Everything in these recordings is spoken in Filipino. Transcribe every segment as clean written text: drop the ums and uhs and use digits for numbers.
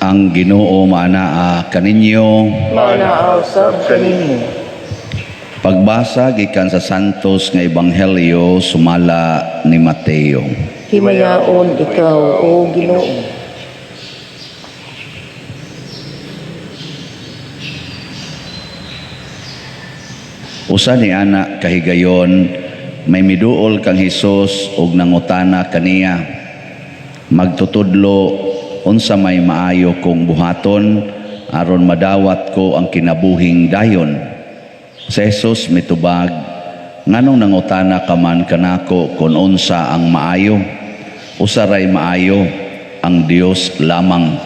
Ang Ginoo maanaa kaninyo. Manaaw sab kanimo. Pagbasa gikan sa Santos nga Ebanghelyo sumala ni Mateo. Himayaon ikaw, O Ginoo. Usa ni ana kahigayon may miduol kang Hesus ug nangutana kaniya, magtutudlo unsa may maayo kong buhaton aron madawat ko ang kinabuhing dayon. Si Jesus mitubag, nganong nangutana ka man kanako kung unsa ang maayo? Usaray maayo, ang Dios lamang.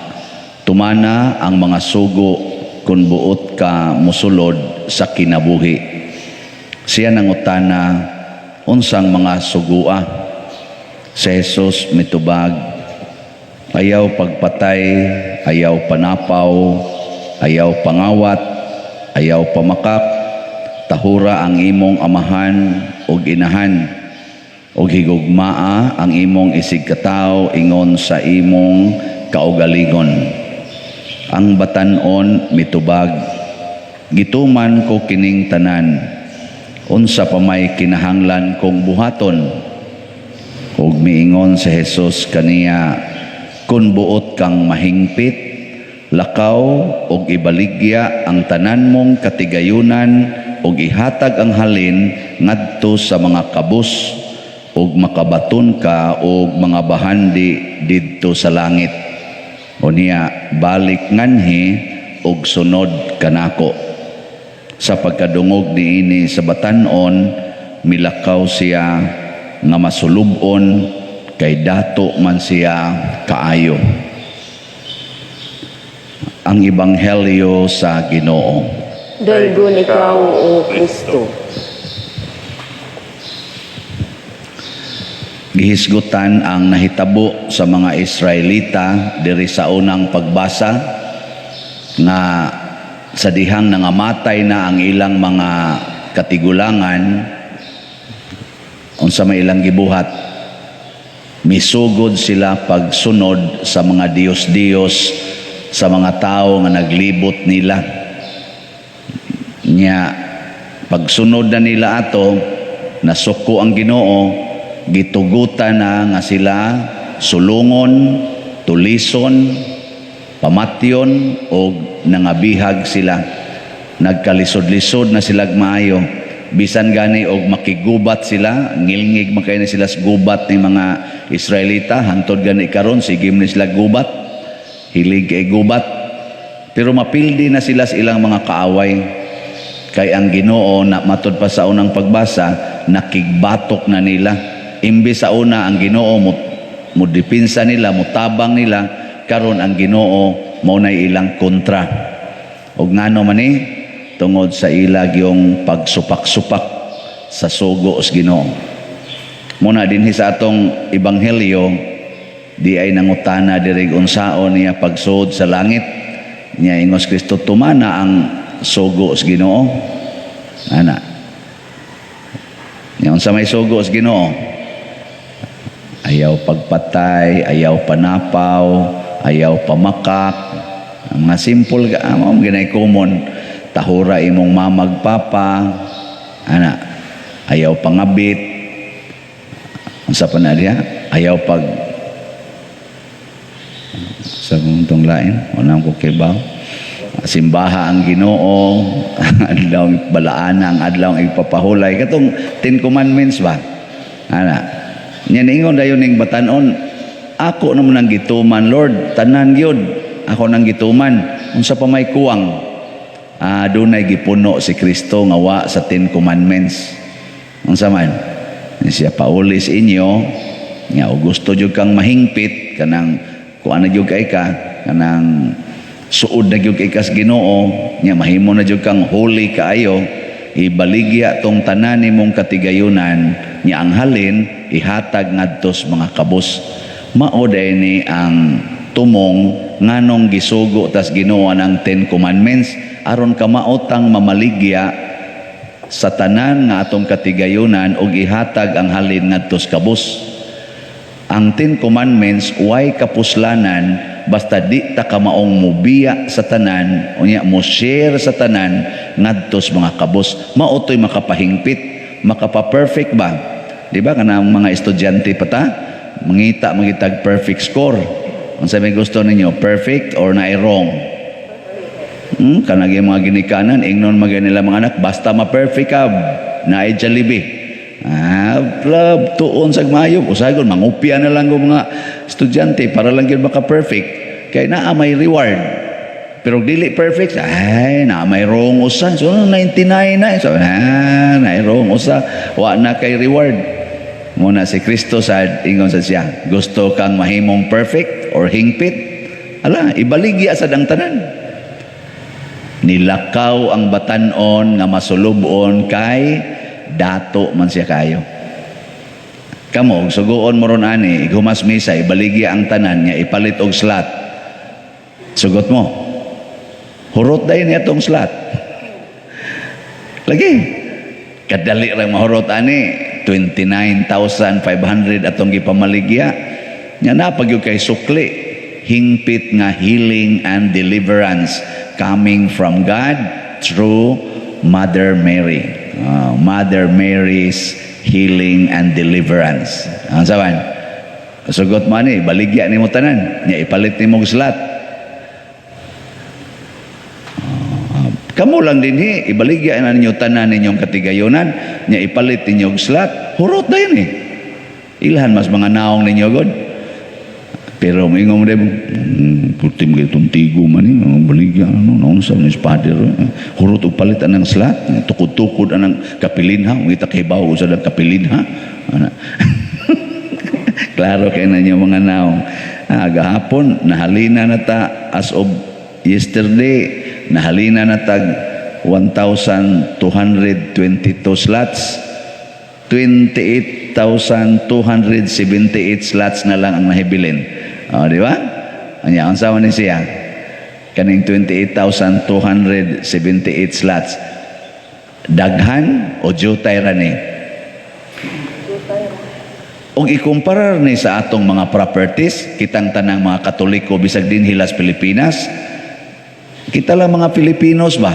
Tumana ang mga sugo kung buot ka musulod sa kinabuhi. Siya nangutana, unsang mga sugua? Si Jesus mitubag, ayaw pagpatay, ayaw panapaw, ayaw pangawat, ayaw pamakak, tahura ang imong amahan ug inahan, ug higugmaa ang imong isigkataw ingon sa imong kaugalingon. Ang batan-on mitubag, gituman ko kining tanan, unsa pa may kinahanglan kong buhaton? Ug miingon si Jesus kaniya, kun buot kang mahingpit, lakaw ug ibaligya ang tanan mong katigayunan ug ihatag ang halin ngadto sa mga kabus ug makabaton ka og mga bahandi didto sa langit. Unya balik nganhi ug sunod kanako. Sa pagkadungog niini sa batan-on, milakaw siya nga masulubon kay dato man siya kaayo. Ang Ebanghelyo sa Ginoo. Daygon ikaw, O Kristo. Gihisgutan ang nahitabo sa mga Israelita diri sa unang pagbasa nga sa dihang nangamatay na ang ilang mga katigulangan, unsa may ilang gibuhat, misugod sila pagsunod sa mga Diyos-Diyos, sa mga tao nga naglibot nila. Nya pagsunod na nila ato, nasuko ang Ginoo, gitugutan na nga sila sulungon, tulison, pamatyon o nangabihag sila. Nagkalisod-lisod na sila maayo. Bisan gani og makigubat sila, ngilngig makay na sila sa gubat ni mga Israelita, hantod gani karon sige ni sila gubat, hilig ay gubat. Pero mapildi na sila sa ilang mga kaaway. Kay ang Ginoo na matud pa sa unang pagbasa, nakigbatok na nila. Imbis sa una ang Ginoo mo dipinsa nila, mutabang nila, karon ang Ginoo mao nay ilang kontra. Ug ngano man ni tungod sa ilag yung pagsupak-supak sa sugo sa Ginoo. Muna dinhi sa atong ebanghelyo, di ay nangutana diri unsaon niya pagsuod sa langit. Niya ingos Kristo, tumana ang sugo sa Ginoo. Ana. Niya unsa may sugo sa Ginoo? Ayaw pagpatay, ayaw panapaw, ayaw pamakak. Mga simple ka, mong ginay common. Tahura imong mamagpapa, ana, ayaw pangabit, unsa pa na diya, ayaw pag sa tong lain, unang ko kibaw, simbaha ang Ginoo, adlaw balaana ang adlaw ipapahulay, katong 10 commandments ba, ana. Nya ningon dayon ning batan-on, ako naman ang gituman, Lord, tanan gyud ako nang gituman, unsa pa may kuwang. Dunay gipuno si Kristo nga wa sa 10 commandments. Unsa man? Siya paulis inyo nga gusto jud kang mahingpit kanang kuan na jud kay ka, kanang suod na jud kay kas Ginoo, nya mahimo na jud kang holy kaayo, ibaligya tong tanan nimong katigayunan, nya ang halin ihatag ngadto sa mga kabus. Mao ni ang tumong nganong gisugo tas Ginoo ang 10 commandments aron kamaotang mamaligya sa tanan nga atong katigayunan ug ihatag ang halin ngadto sa kabus. Ang 10 commandments way kapuslanan basta di ta ka maong mubiya sa tanan, unya mo share sa tanan ngadtos mga kabus, mautoy makapahingpit, makapa-perfect ba? Di ba kanang mga estudyante pa ta, mangita magitag perfect score. Unsa may gusto ninyo, perfect or na wrong? Kanang yung mga ginikanan, ingnon mga nila mga anak, basta ma-perfect ka, na ay Jollibee. Tuon sa mayo, usagon, mangupya na lang ng mga estudyante para lang yun maka-perfect. Kaya naa may reward. Pero dili perfect, ay, naa may wrong usa. So, 99 na. So, na wrong usa. Wa na kay reward. Muna si Kristo sa ingon sa siya, gusto kang mahimong perfect or hingpit? Ala, ibaligya sa dang tanan. Nilakaw ang batanon nga masulubon kay dato man siya kayo. Kamo suguon mo ron ani, igumas misa, ibaligya ang tanan niya, ipalit og slot. Sugot mo. Hurot dayon niya tong slot. Lagi. Kadali ra mahurot ani, 29,500 atong gipamaligya. Nya na pag yung kay sukli, hingpit nga healing and deliverance coming from God through Mother Mary. Mother Mary's healing and deliverance. Ang saban, sugot mo ni, baligya ni mo tanan, niya ipalit ni mo slot. Kamu lang din ibaligya na ninyo tanan ninyong katigayunan, niya ipalit ninyo slot, hurot na yun eh. Ilhan mas mga naong ninyo god. Pero may ngom dem putim gitong tigo man ni baligya naunsa ni father hurot og palitan ng slot tukod-tukod anang kapilinha ngita kay bawo sa dag kapilinha ana. Klaro kay na niyo mga naong gahapon nahalina na ta as of yesterday nahalina na tag 1,222 slots, 28,278 slots na lang ang nahibilin. Di ba? Anya, ang sawa ni siya, kaning 28,278 slots. Daghan o jutay ra ni? Kung ikumparar ni sa atong mga properties, kitang tanang mga Katoliko, bisag din hilas Pilipinas, kita lang mga Pilipinos ba?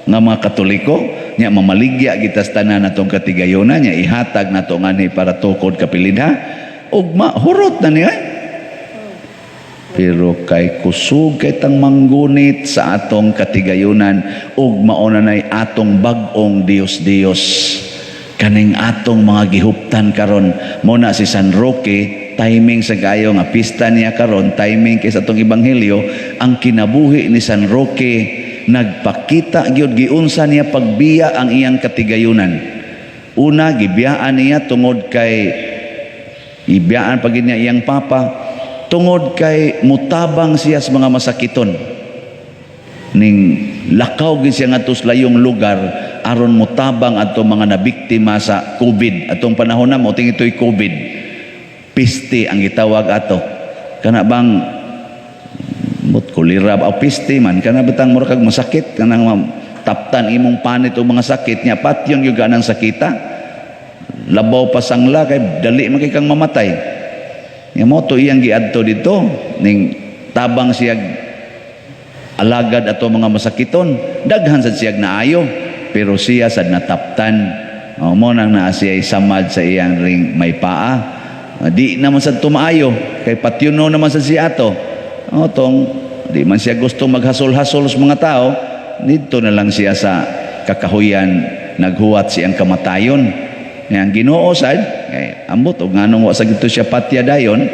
Nga mga Katoliko, nya mamaligya kita sa tanan natong katigayunan, nya ihatag nato nga ni para tukod kapilidha, ugma, hurot na niya. Pero kay kusog kay tang manggunit sa atong katigayunan ug mauna nay atong bag-ong Dios kaning atong mga gihuptan karon mo na si San Roque timing sa gayo nga pista niya karon timing kay sa atong ebanghelyo ang kinabuhi ni San Roque nagpakita gyud giunsa niya pagbiya ang iyang katigayunan. Una gibiyaan niya tungod kay ibiyaan pag niya iyang papa tungod kay mutabang siya sa mga masakiton ning lakaw gid siya ngadto sa layong lugar aron mutabang ato mga nabiktima sa COVID atong panahon na mo ting itoy COVID piste ang gitawag ato kana bang kolera o piste man kana bitang mura kag masakit kanang taptan imong panit o mga sakit nya patyon gyud ganang sakita labaw pasangla kay dali man kay kang mamatay. Nga mo to iyang giadto dito ning tabang siyag alagad ato mga masakiton daghan sad siyag naayo pero siya sad nataptan mo nang naa siya samad sa iyang ring may paa di naman sad tumaayo kay patyuno naman sad siya ato tong di man siya gusto maghasol-hasol sa mga tao dito na lang siya sa kakahuyan naghuwat siyang kamatayon. Yang Ginoo sad ambot og nganong wa sa gito siya patya dayon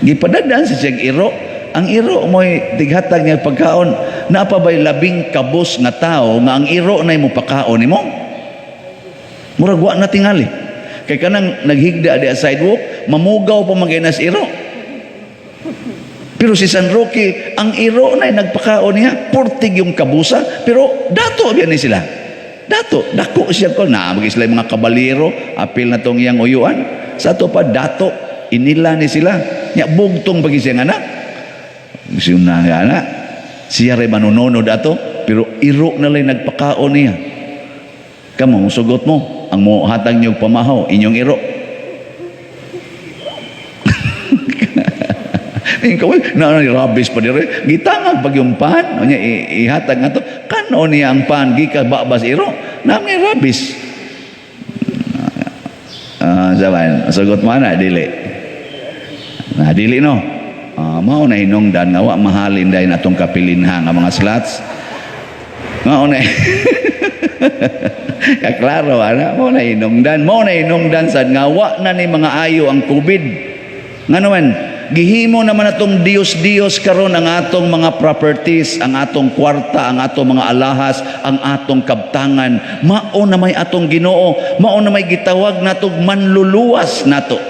gipadagdan sa siyang iro ang iro mo'y tighatag niya pagkaon na pa ba'y labing kabus nga tao nga ang iro na mo pakaon nimo murag wa na tingali kay kanang naghigda di sidewalk mamugaw pa maginas iro pero si San Roque ang iro na nagpakaon niya portig yung kabusa pero dato biyan ni sila dato, dako siya ko na mag-isla mga kabalero apil na tong iyang uyuan sa to pa dato inila ni sila nya bugtong pagi siya nga na siya nga na siya rin manununod ato pero iro na lang nagpakaon niya kamo sugot mo ang mo hatag niyog pamahaw inyong iro Ikaw, rabies pa dire. Gitangag pag yung pan. O niya, ihatag nga to. Kano niya ang pan, gika babas iro. Nami rabies. Saban, sagot mo na, dili. Dili no. Mao na hinungdan nga wa mahalin dahil atong kapilinha nga mga slots. Mao na. Klaro ana, mao na hinungdan sad nga wa na ni mga ayo ang COVID. Nga naman, gihimo naman atong Dios karon ang atong mga properties, ang atong kwarta, ang atong mga alahas, ang atong kabtangan. Mao na may atong Ginoo, mao na may gitawag natong manluluwas nato.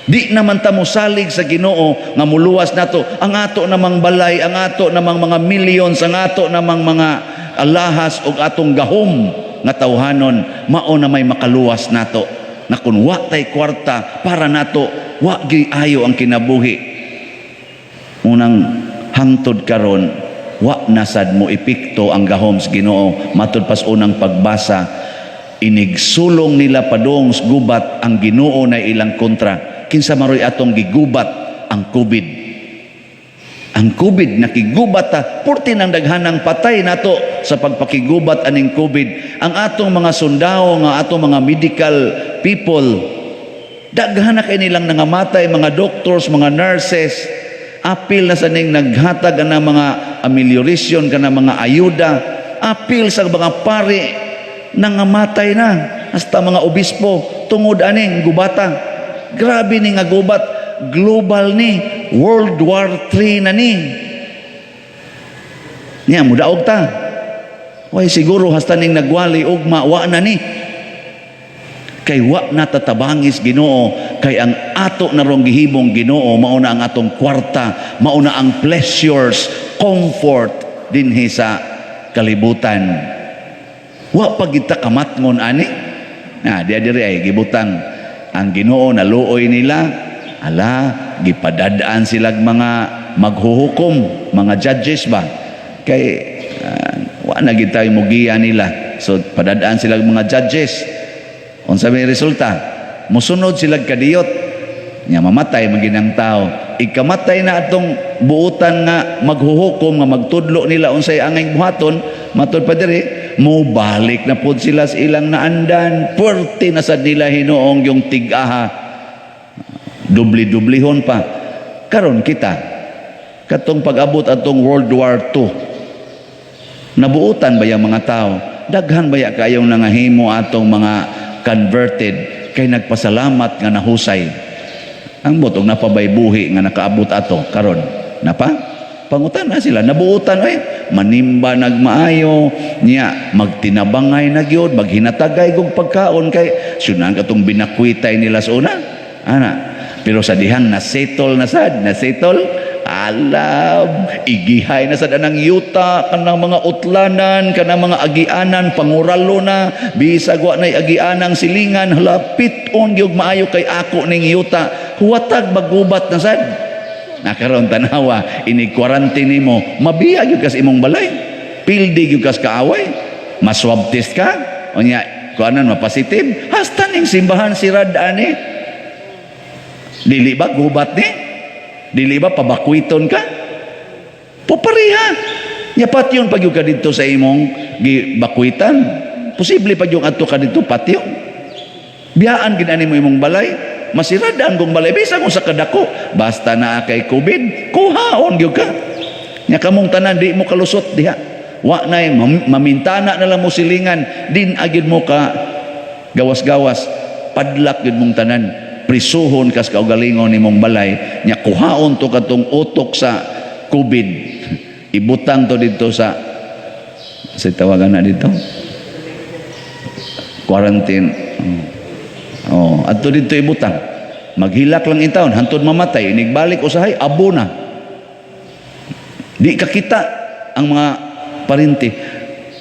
Di naman ta mosalig sa Ginoo nga muluwas nato ang ato namang balay, ang ato namang mga millions, ang ato namang mga alahas ug atong gahom nga tawhanon. Mao na may makaluwas nato na kun wa tay kwarta para nato, wa gyud ayo ang kinabuhi. Unang hangtod karon, wa nasad mo epekto ang gahom sa Ginoo. Matud pas unang pagbasa, inigsulong nila padong gubat ang Ginoo na ilang kontra. Kinsa maroy atong gigubat ang COVID. Ang COVID nakigubat ta, purti ng daghanang patay nato sa pagpakigubat aning COVID. Ang atong mga sundao, nga atong mga medical people, daghan na kay nilang nangamatay, mga doctors, mga nurses. Apil na sa ning naghatag na mga amelioration kana mga ayuda. Apil sa mga pari nangamatay na, hasta mga obispo tungod aning gubata. Grabe ni nga gubat, global ni, World War III na ni. Niya, mudaog ta. Way siguro hasta ning nagwali ugma, wa na ni. Kay wa na tatabangis Ginoo, kay ang ato na rong gihimong Ginoo, mauna ang atong kwarta, mauna ang pleasures, comfort, dinhi sa kalibutan. Wa pagita kamatngon ani. Diadiri ay gibutang ang Ginoo na luoy nila, gipadadaan silag mga maghuhukom, mga judges ba? Kay wa na gid tayo mugiya nila. So padadaan silag mga judges. Unsa may resulta? Musunod silag kadiyot. Nya mamatay maginang tao. Ikamatay na atong buutan nga maghuhukom nga magtudlo nila unsay angay buhaton, matud pa diri mo balik na pod sila sa ilang naandan, puwerte na sa nila hinoong yung tig-aha, dubli-dublihon pa. Karon kita katong pag-abot atong World War II, nabuutan ba yung mga tao? Daghan ba ya kayong nangahimo atong mga converted kay nagpasalamat nga nahusay? Ang butong napabaybuhi nga nakaabot ato karon napa pangutan na sila, nabuutan manimba nagmaayo niya, magtinabangay na gyud, maghinatagay kog pagkaon kay sunan katong binakwitay nila sa una ana. Pero sa dihan na settle alam, igihay na sad anang yuta kanang mga utlanan, kanang mga agianan panguralo na, bisag wa nay agianang silingan, halapit on gyud maayo kay ako ning yuta, huwatag magubat na sad. Nakaroon tanawa, ini-quarantine mo, mabiya gyud kas imong balay, pildi gyud kas kaaway, maswab test ka, o niya, kuanan mapasitive, hasta ning simbahan sirad ani. Dili ba gubat ni? Dili ba pabakwiton ka? Popariha. Nya patyon pag yung ka dito sa imong gibakwitan. Posible pag yung ato ka dito patyon. Biyaan ginani mo imong balay. Masiradaan kong balay. Bisa kung sa kadako. Basta na kay COVID. Kuhaon gyud ka. Nya kamong tanan di mo kalusot diha. Wa nay mamintana na lang mo silingan. Din agid mo ka gawas-gawas. Padlak gyud mong tanan. Prisuhon kas kaugalingon nimong balay nya kuhaon to katong utok sa COVID, ibutang to dito sa tawagan na dito quarantine. Adto dito ibutang, maghilak lang intawon hantod mamatay, inigbalik usahay abo na, di kakita ang mga parinti.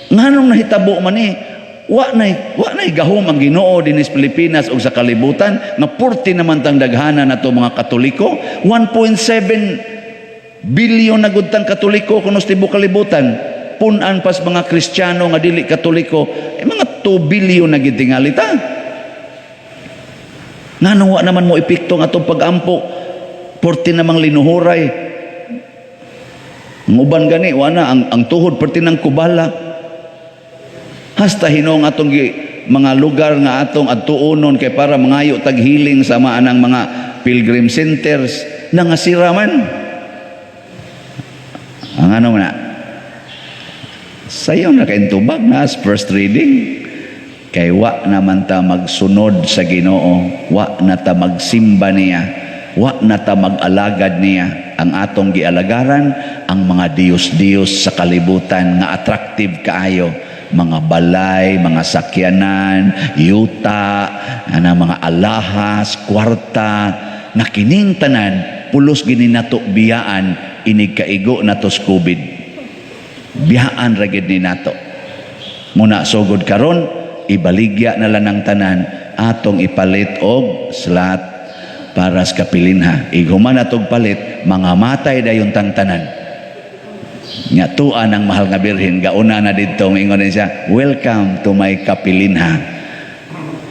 Nganong nahitabo man ni wa nay gahom ang Ginoo dinis Pilipinas ug sa kalibutan nga purti naman tang daghanan nato mga Katoliko. 1.7 billion na gud tang Katoliko kuno sa tibuok kalibutan, punan pas mga Kristiyano nga dili Katoliko, mga 2 billion na gid tingali ta. Nganong wa naman mo epekto nga atong pag-ampo Porti namang linuhuray. Ang uban gani, wana, ang tuhod, porti ng kubala. Hasta hinong atong mga lugar nga atong adtuonon kay para mangayo taghiling sa maanang mga pilgrim centers, nangasira man. Ang ano na, sayo na kayong tubag na as first reading. Kay wa naman ta magsunod sa Ginoo, wa na ta magsimba niya, wa na ta mag-alagad niya. Ang atong gialagaran, ang mga Diyos-Diyos sa kalibutan nga attractive kaayo. Mga balay, mga sakyanan, yuta, mga alahas, kwarta, nga kining tanan, pulos gini nato biyaan, inig kaigo natos COVID. Biyaan ragid ni nato. Muna sugod karon, ibaligya na lang ng tanan, atong ipalit og slat para sa kapilinha. Iguman atong palit, mga matay dayon tang tanan. Nga tuan ang mahal nga birhen, gauna na dito, mingon siya, welcome to my kapilinha,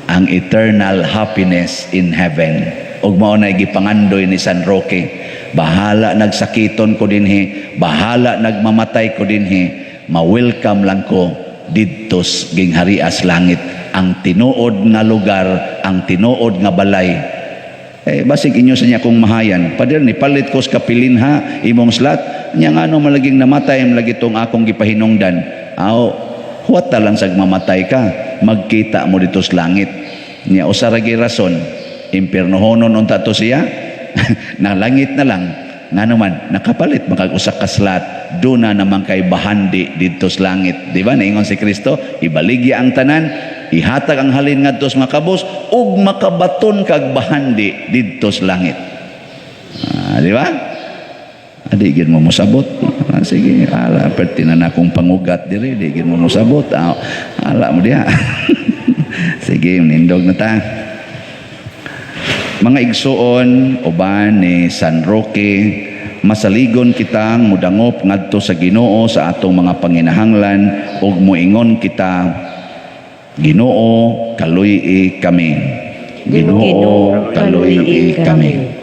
ang eternal happiness in heaven. Ug mao na gipangandoy ni San Roque, bahala nagsakiton ko dinhi, bahala nagmamatay ko dinhi, ma-welcome lang ko didtos gingharias langit, ang tinuod nga lugar, ang tinuod nga balay. Basig inyo sa niya kung mahayan, pader ni palit ko sa kapilinha, imong slat, niya nga malaging namatay, malagi tong akong gipahinungdan. Huwat lang sag mamatay ka, magkita mo dito sa langit. Niya usaragi rason, impiernohonon unta to siya, na langit na lang, nga naman, nakapalit, makag-usak kaslat, doon na naman kay bahandi dito sa langit. Diba, naingon si Kristo, ibaligya ang tanan, ihatag ang halin nga sa mga kabos, ug makabaton kag bahandi dito sa langit. Di ba? Adigin mo musabot. Sige, ala, pertinan akong pangugat diri, digin mo musabot. Ala mo diha. Sige, nindog na ta. Mga igsuon, uban ni San Roque, masaligon kitang mudangop ngadto sa Ginoo sa atong mga panginahanglan, ug moingon kita, Ginoo, kaluy kami. Ginoo, kaluy kami.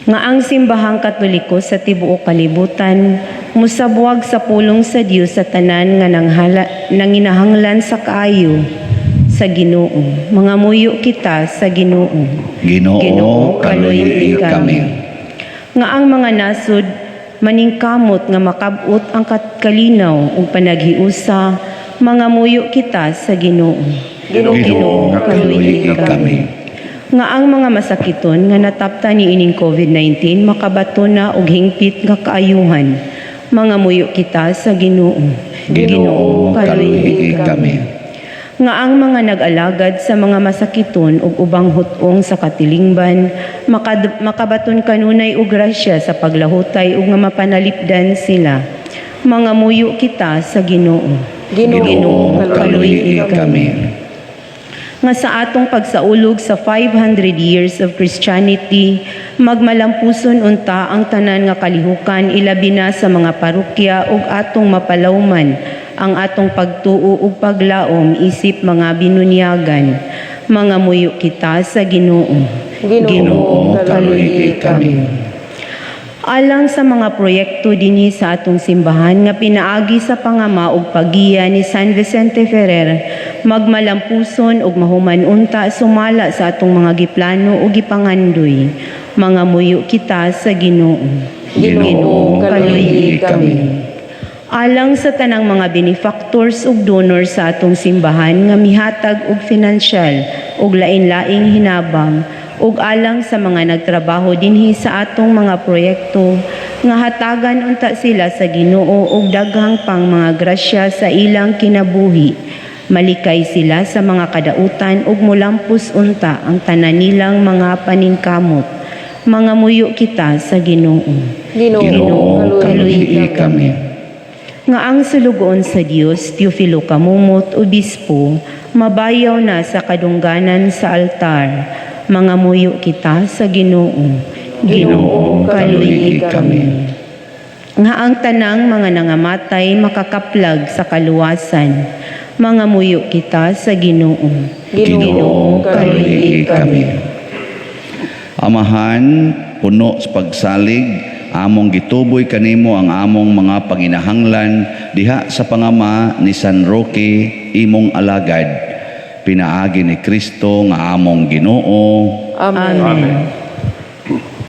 Nga ang simbahang Katoliko sa tibuok kalibutan, musabwag sa pulong sa Dios sa tanan nga nanginahanglan sa kaayo sa Ginoo. Mga muyo kita sa Ginoo. Ginoo, kaluy kami. Nga ang mga nasud maningkamot nga makabot ang kalinaw ug panaghiusa, mga muyo kita sa Ginoo. Ginoo, kaluy kami. Nga ang mga masakiton nga natapta ni ining COVID-19 makabato na og hingpit nga kaayuhan, mga muyo kita sa Ginoo. Ginoo, kaluy kami. Nga ang mga nag-alagad sa mga masakiton ug ubang hutong sa katilingban makabaton kanunay og grasya sa paglahutay ug nga mapanalipdan sila, mga muyo kita sa Ginoo. Ginoo, kaluy kami. Nga sa atong pagsaulog sa 500 years of Christianity, magmalampuson unta ang tanan nga kalihukan, ilabi na sa mga parokya ug atong mapalawman ang atong pagtuo ug paglaom isip mga binunyagan, mga muyo kita sa Ginoo. Ginoo, kaluy kami. Alang sa mga proyekto dinhi sa atong simbahan nga pinaagi sa pangama ug pagiya ni San Vicente Ferrer, magmalampuson ug mahuman unta sumala sa atong mga giplano ug gipangandoy, mga muyo kita sa Ginoo. Ginoo, kaluy kami. Alang sa tanang mga benefactors ug donors sa atong simbahan nga mihatag og financial ug lain-laing hinabang, ug alang sa mga nagtrabaho dinhi sa atong mga proyekto nga hatagan unta sila sa Ginoo ug daghang pang mga grasya sa ilang kinabuhi, malikay sila sa mga kadautan ug molampos unta ang tanan nilang mga paningkamot, mga muyo kita sa Ginoo. Ginoo, kaluy kami. Nga ang sulugoon sa Dios, Teofilo Kamumot, Obispo, mabayaw na sa kadungganan sa altar, mga muyo kita sa Ginoo. Ginoo, kaluy kami. Nga ang tanang mga nangamatay makakaplag sa kaluwasan, mga muyo kita sa Ginoo. Ginoo, kaluhi kami. Amahan, puno sa pagsalig, among gituboy kanimo ang among mga panginahanglan diha sa pangama ni San Roque imong alagad. Pinaagi ni Kristo nga among Ginoo. Amen. Amen.